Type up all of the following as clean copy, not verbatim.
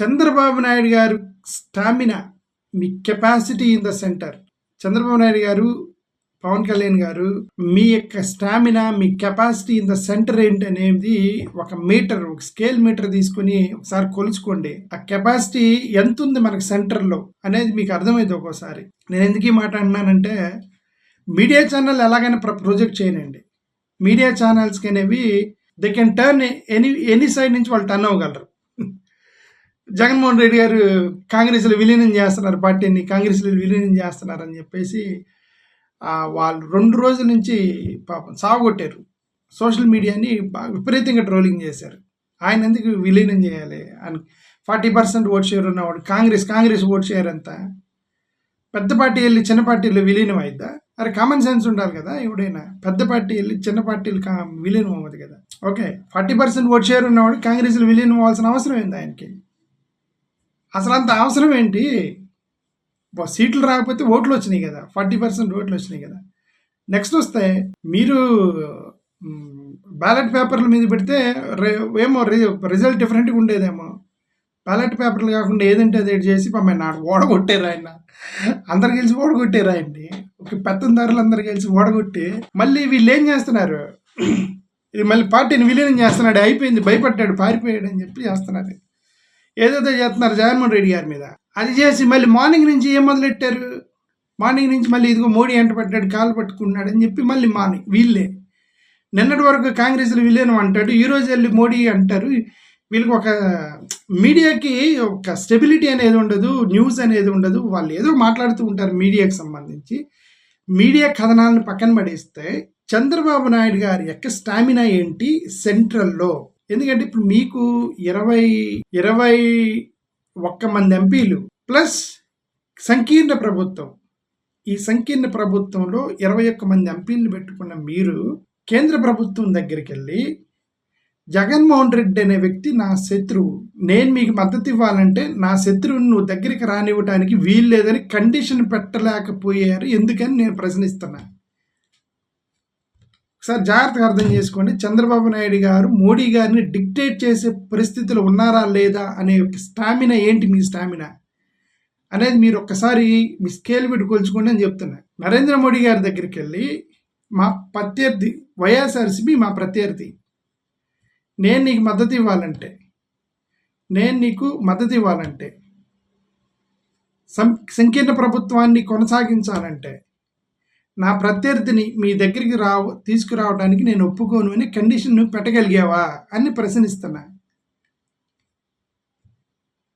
చంద్రబాబు నాయుడు గారు stamina, me capacity in the centre. Chandrababu Naidu గారు, పవన్ కళ్యాణ్ గారు, మీ యొక్క stamina, me capacity in the centre ఏంటి అనేది ఒక మీటర్, ఒక స్కేల్ మీటర్ తీసుకుని ఒకసారి కొలుచుకోండి. ఆ కెపాసిటీ ఎంత ఉంది మనకి సెంటర్లో అనేది మీకు అర్థమైంది ఒక్కోసారి. నేను ఎందుకు ఈ మాట అంటున్నానంటే, మీడియా ఛానల్ ఎలాగైనా ప్రొజెక్ట్ చేయనండి. మీడియా ఛానల్స్కి అనేవి they can turn any side నుంచి వాళ్ళు టర్న్ అవ్వగలరు. జగన్మోహన్ రెడ్డి గారు కాంగ్రెస్లో విలీనం చేస్తున్నారు, పార్టీని కాంగ్రెస్లో విలీనం చేస్తున్నారు అని చెప్పేసి వాళ్ళు 2 రోజుల నుంచి పాపం సాగొట్టారు. సోషల్ మీడియాని విపరీతంగా ట్రోలింగ్ చేశారు. ఆయన ఎందుకు విలీనం చేయాలి అని. 40% ఓట్ షేర్ ఉన్నవాడు కాంగ్రెస్ ఓట్ షేర్ ఎంత? పెద్ద పార్టీ వెళ్ళి చిన్న పార్టీలో విలీనం అయిద్దా? అరే కామన్ సెన్స్ ఉండాలి కదా ఎవడైనా. పెద్ద పార్టీ వెళ్ళి చిన్న పార్టీలు విలీనం అవ్వదు కదా. ఓకే, 40% ఓట్ షేర్ ఉన్నవాడు కాంగ్రెస్లో విలీనం అవ్వాల్సిన అవసరం ఏంది ఆయనకి? అసలు అంత అవసరం ఏంటి? సీట్లు రాకపోతే ఓట్లు వచ్చినాయి కదా, 40% ఓట్లు వచ్చినాయి కదా. నెక్స్ట్ వస్తే మీరు బ్యాలెట్ పేపర్ల మీద పెడితే ఏమో రిజల్ట్ డిఫరెంట్గా ఉండేదేమో. బ్యాలెట్ పేపర్లు కాకుండా ఏదంటే అది చేసి ఓడగొట్టారు ఆయన. అందరు కలిసి ఓడగొట్టారు ఆయన్ని. ఒక పెత్తందారులు అందరు కలిసి ఓడగొట్టి మళ్ళీ వీళ్ళు ఏం చేస్తున్నారు, ఇది మళ్ళీ పార్టీని విలీనం చేస్తున్నాడు, అయిపోయింది, భయపడ్డాడు, పారిపోయాడు అని చెప్పి చేస్తున్నారు. ఏదైతే చేస్తున్నారు జగన్మోహన్ రెడ్డి గారి మీద, అది చేసి మళ్ళీ మార్నింగ్ నుంచి ఏం మొదలెట్టారు? మార్నింగ్ నుంచి మళ్ళీ ఇదిగో మోడీ ఎంట పట్టాడు, కాలు పట్టుకున్నాడు అని చెప్పి మళ్ళీ మార్నింగ్ వీళ్ళే. నిన్నటి వరకు కాంగ్రెస్లో విలీనం అంటాడు, ఈరోజు వెళ్ళి మోడీ అంటారు. వీళ్ళకి ఒక మీడియాకి ఒక స్టెబిలిటీ అనేది ఉండదు, న్యూస్ అనేది ఉండదు. వాళ్ళు ఏదో మాట్లాడుతూ ఉంటారు మీడియాకి సంబంధించి. మీడియా కథనాలను పక్కన పడేస్తే చంద్రబాబు నాయుడు గారి యొక్క స్టామినా ఏంటి సెంట్రల్లో? ఎందుకంటే ఇప్పుడు మీకు 21 మంది ఎంపీలు ప్లస్ సంకీర్ణ ప్రభుత్వం. ఈ సంకీర్ణ ప్రభుత్వంలో 21 మంది ఎంపీలను పెట్టుకున్న మీరు కేంద్ర ప్రభుత్వం దగ్గరికి వెళ్ళి జగన్మోహన్ రెడ్డి అనే వ్యక్తి నా శత్రువు, నేను మీకు మద్దతు ఇవ్వాలంటే నా శత్రువుని నువ్వు దగ్గరికి రానివ్వడానికి వీలు లేదని కండిషన్ పెట్టలేకపోయారు ఎందుకని నేను ప్రశ్నిస్తున్నా. ఒకసారి జాగ్రత్తగా అర్థం చేసుకోండి. చంద్రబాబు నాయుడు గారు మోడీ గారిని డిక్టేట్ చేసే పరిస్థితులు ఉన్నారా లేదా అనే స్టామినా ఏంటి, మీ స్టామినా అనేది మీరు ఒక్కసారి మీ స్కేల్ పెట్టి కొలుచుకోండి అని చెప్తున్నా. నరేంద్ర మోడీ గారి దగ్గరికి వెళ్ళి మా ప్రత్యర్థి వైఎస్ఆర్సీపీ మా ప్రత్యర్థి, నేను నీకు మద్దతు ఇవ్వాలంటే సంకీర్ణ ప్రభుత్వాన్ని కొనసాగించాలంటే నా ప్రత్యర్థిని మీ దగ్గరికి తీసుకురావడానికి నేను ఒప్పుకోను అని కండిషన్ నువ్వు పెట్టగలిగావా అని ప్రశ్నిస్తున్నా.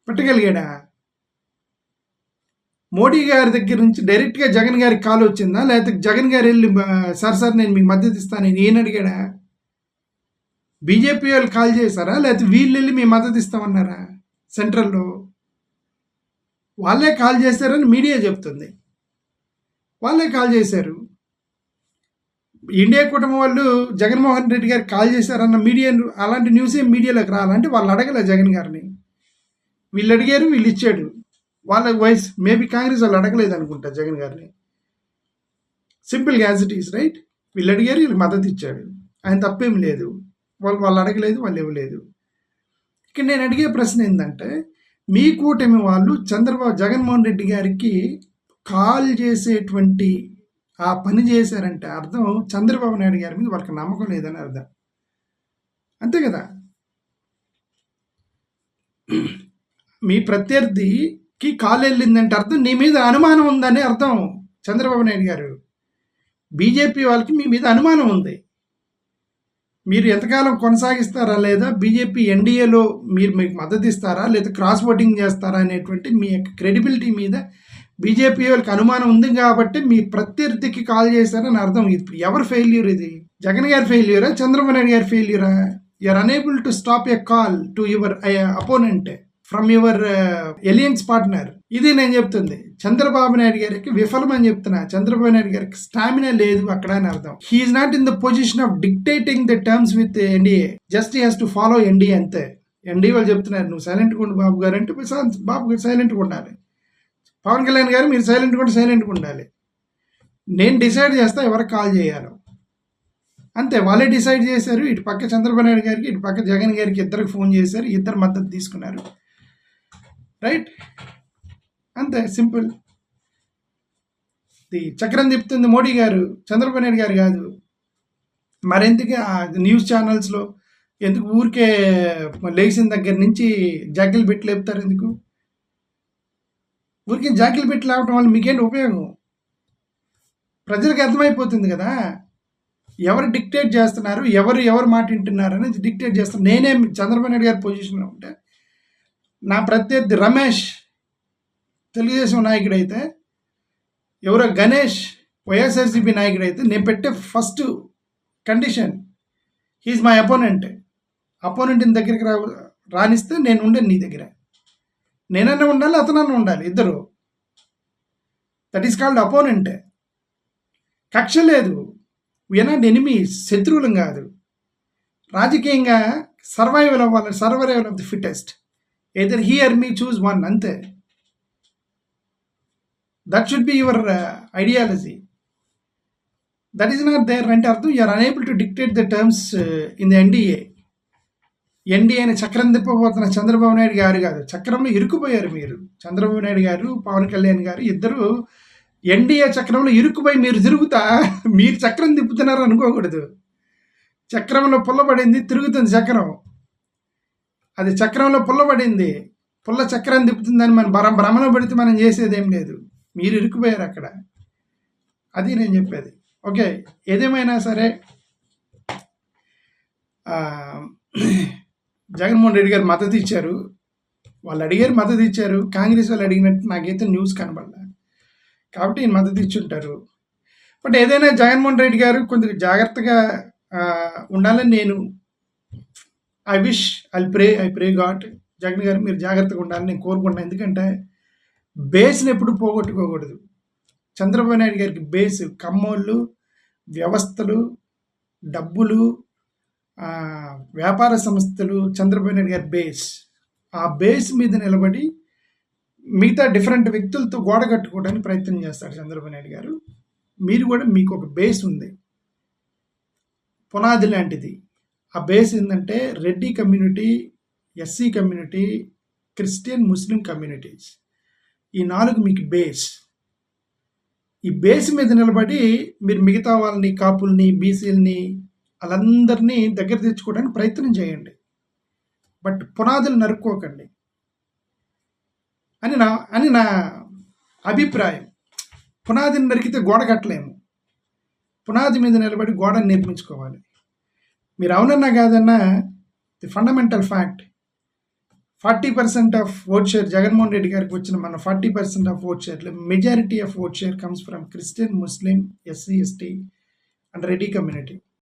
పెట్టగలిగాడా? మోడీ గారి దగ్గర నుంచి డైరెక్ట్గా జగన్ గారికి కాల్ వచ్చిందా, లేకపోతే జగన్ గారు వెళ్ళి సార్ నేను మీకు మద్దతు ఇస్తానని ఈయన అడిగాడా? బీజేపీ వాళ్ళు కాల్ చేశారా, లేకపోతే వీళ్ళు వెళ్ళి మీ మద్దతు ఇస్తామన్నారా? సెంట్రల్లో వాళ్ళే కాల్ చేశారని మీడియా చెప్తుంది. వాళ్ళే కాల్ చేశారు. ఇండియా కూటమి వాళ్ళు జగన్మోహన్ రెడ్డి గారికి కాల్ చేశారన్న మీడియా, అలాంటి న్యూస్ ఏం మీడియాలోకి రాలంటే వాళ్ళు అడగలే జగన్ గారిని. వీళ్ళు అడిగారు, వీళ్ళు ఇచ్చాడు. వాళ్ళ వాయిస్ మేబీ కాంగ్రెస్ వాళ్ళు అడగలేదు అనుకుంటా జగన్ గారిని. సింపుల్గా యాజ్ ఇట్ ఈస్ రైట్. వీళ్ళు అడిగారు, వీళ్ళు మద్దతు ఇచ్చాడు. ఆయన తప్పేం లేదు. వాళ్ళు అడగలేదు, వాళ్ళు ఇవ్వలేదు. ఇక్కడ నేను అడిగే ప్రశ్న ఏంటంటే, మీ కూటమి వాళ్ళు జగన్మోహన్ రెడ్డి గారికి కాల్ చేసేటువంటి ఆ పని చేశారంటే అర్థం చంద్రబాబు నాయుడు గారి మీద వాళ్ళకి నమ్మకం లేదని అర్థం. అంతే కదా. మీ ప్రత్యర్థికి కాల్ వెళ్ళిందంటే అర్థం నీ మీద అనుమానం ఉందని అర్థం. చంద్రబాబు నాయుడు గారు, బీజేపీ వాళ్ళకి మీ మీద అనుమానం ఉంది. మీరు ఎంతకాలం కొనసాగిస్తారా, లేదా బీజేపీ ఎన్డీఏలో మీకు మద్దతు ఇస్తారా, లేదా క్రాస్ ఓటింగ్ చేస్తారా అనేటువంటి మీ యొక్క క్రెడిబిలిటీ మీద బీజేపీ వాళ్ళకి అనుమానం ఉంది కాబట్టి మీ ప్రత్యర్థికి కాల్ చేశారని అర్థం. ఎవరు ఫెయిల్యూర్ ఇది? జగన్ గారి ఫెయిల్యూరా, చంద్రబాబు నాయుడు గారి ఫెయిల్యూరా? You are unable to stop a call to your opponent from your alliance partner. ఇది నేను చెప్తుంది. చంద్రబాబు నాయుడు గారికి విఫలం అని చెప్తున్నా. చంద్రబాబు నాయుడు గారికి స్టామినా లేదు అక్కడ అని అర్థం. He's not in the position of dictating the terms with NDA, just he has to follow NDA అంతే. ఎన్డీఏ వాళ్ళు చెప్తున్నారు నువ్వు సైలెంట్గా ఉండు బాబు గారు అంటే బాబు గారు సైలెంట్గా ఉండాలి. పవన్ కళ్యాణ్ గారు మీరు సైలెంట్గా ఉండాలి. నేను డిసైడ్ చేస్తా ఎవరికి కాల్ చేయాలో, అంతే. వాళ్ళే డిసైడ్ చేశారు. ఇటు పక్క చంద్రబాబు నాయుడు గారికి, ఇటు పక్క జగన్ గారికి ఇద్దరికి ఫోన్ చేశారు. ఇద్దరు మద్దతు తీసుకున్నారు. రైట్, అంతే సింపుల్. చక్రం తిప్పుతుంది మోడీ గారు, చంద్రబాబు నాయుడు గారు కాదు. మరెందుకు ఆ న్యూస్ ఛానల్స్లో ఎందుకు ఊరికే లేచిన దగ్గర నుంచి జాకిలు పెట్టి లేపుతారు? ఎందుకు ఊరికే జాకిలు పెట్టి లేవటం వల్ల మీకేంటి ఉపయోగం? ప్రజలకు అర్థమైపోతుంది కదా ఎవరు డిక్టేట్ చేస్తున్నారు, ఎవరు మాట వింటున్నారు అనేది డిక్టేట్ చేస్తున్నారు. నేనే చంద్రబాబు నాయుడు గారి పొజిషన్లో ఉంటే, నా ప్రత్యర్థి రమేష్ తెలుగుదేశం నాయకుడైతే, ఎవరో గణేష్ వైఎస్ఆర్సీపీ నాయకుడైతే, నేను పెట్టే first condition he is my opponent. అపోనెంట్ని దగ్గరికి రానిస్తే నేను ఉండను నీ దగ్గర. నేనన్నా ఉండాలి, అతనన్నా ఉండాలి, ఇద్దరు. That is called opponent. కక్ష లేదు, వీఆర్ నాట్ ఎనిమీస్, శత్రువులం కాదు. రాజకీయంగా survival of the fittest. Either he or me, choose one, అంతే. That should be your ideology. That is not there అంటే అర్థం you are unable to dictate the terms in the NDA. ఎన్డీఏని చక్రం తిప్పబోతున్న చంద్రబాబు నాయుడు గారు కాదు, చక్రంలో ఇరుక్కుపోయారు మీరు. చంద్రబాబు నాయుడు గారు, పవన్ కళ్యాణ్ గారు ఇద్దరు ఎన్డీఏ చక్రంలో ఇరుక్కుపోయి మీరు తిరుగుతా మీరు చక్రం తిప్పుతున్నారు అనుకోకూడదు. చక్రంలో పుల్లబడింది, తిరుగుతుంది చక్రం. అది చక్రంలో పుల్లబడింది, పుల్ల చక్రం తిప్పుతుందని మనం భ్రమలో పడితే మనం చేసేది ఏం లేదు. మీరు ఇరుక్కుపోయారు అక్కడ, అది నేను చెప్పేది. ఓకే, ఏదేమైనా సరే జగన్మోహన్ రెడ్డి గారు మద్దతు ఇచ్చారు. వాళ్ళు అడిగారు, మద్దతు ఇచ్చారు. కాంగ్రెస్ వాళ్ళు అడిగినట్టు నాకైతే న్యూస్ కనబడలే, కాబట్టి ఈయన మద్దతు ఇచ్చుంటారు. బట్ ఏదైనా జగన్మోహన్ రెడ్డి గారు కొంచెం జాగ్రత్తగా ఉండాలని నేను ఐ ప్రే గాడ్, జగన్ గారు మీరు జాగ్రత్తగా ఉండాలని నేను కోరుకుంటున్నాను. ఎందుకంటే బేస్ని ఎప్పుడు పోగొట్టుకోకూడదు. చంద్రబాబు నాయుడు గారికి బేస్ కమ్మోళ్ళు, వ్యవస్థలు, డబ్బులు, వ్యాపార సంస్థలు చంద్రబాబు నాయుడు గారి బేస్. ఆ బేస్ మీద నిలబడి మిగతా డిఫరెంట్ వ్యక్తులతో గోడ కట్టుకోవడానికి ప్రయత్నం చేస్తారు చంద్రబాబు నాయుడు గారు. మీరు కూడా మీకు ఒక బేస్ ఉంది, పునాది లాంటిది. ఆ బేస్ ఏంటంటే Reddy community, SC community, Christian, Muslim communities. ఈ 4 మీకు బేస్. ఈ బేస్ మీద నిలబడి మీరు మిగతా వాళ్ళని, కాపుల్ని, బీసీలని, వాళ్ళందరినీ దగ్గర తెచ్చుకోవడానికి ప్రయత్నం చేయండి. బట్ పునాదులు నరుక్కోకండి అని నా అభిప్రాయం. పునాదిని నరికితే గోడ కట్టలేము. పునాది మీద నిలబడి గోడను నిర్మించుకోవాలి. మీరు అవునన్నా కాదన్నా, the fundamental fact 40% of vote share Jaganmohan Reddy గారికి వచ్చిన మన 40% of vote share, majority of vote share comes from Christian, Muslim, SC, ST and Reddy community.